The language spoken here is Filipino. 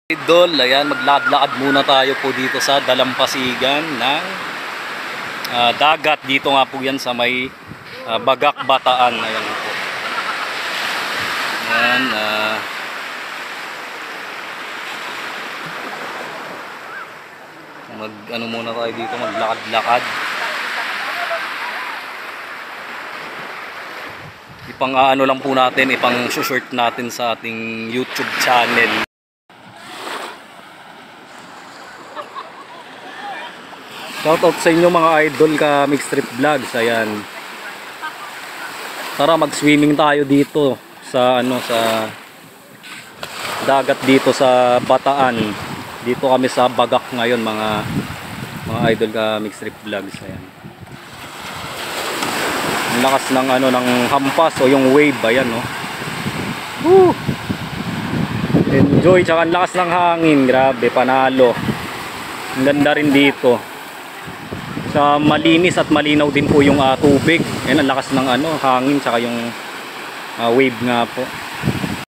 Idol, ayan, maglakad-lakad muna tayo po dito sa dalampasigan ng dagat. Dito nga po yan sa may Bagak, Bataan. Ayan po. Ayan, ano muna tayo dito, maglakad-lakad. Ipang ano lang po natin, ipang short natin sa ating YouTube channel. Shoutout sa inyo mga idol ka Mixed Trip Vlogs. Ayan. Tara mag-swimming tayo dito sa sa dagat dito sa Bataan. Dito kami sa Bagak ngayon mga idol ka Mixed Trip Vlogs. Ayan. Ang lakas ng ng hampas o yung wave, ayan no. Woo! Enjoy, tsaka ang lakas ng hangin, grabe, panalo. Ang ganda rin dito. Sa malinis at malinaw din po yung tubig. Ayan, ang lakas ng hangin tsaka yung wave nga po.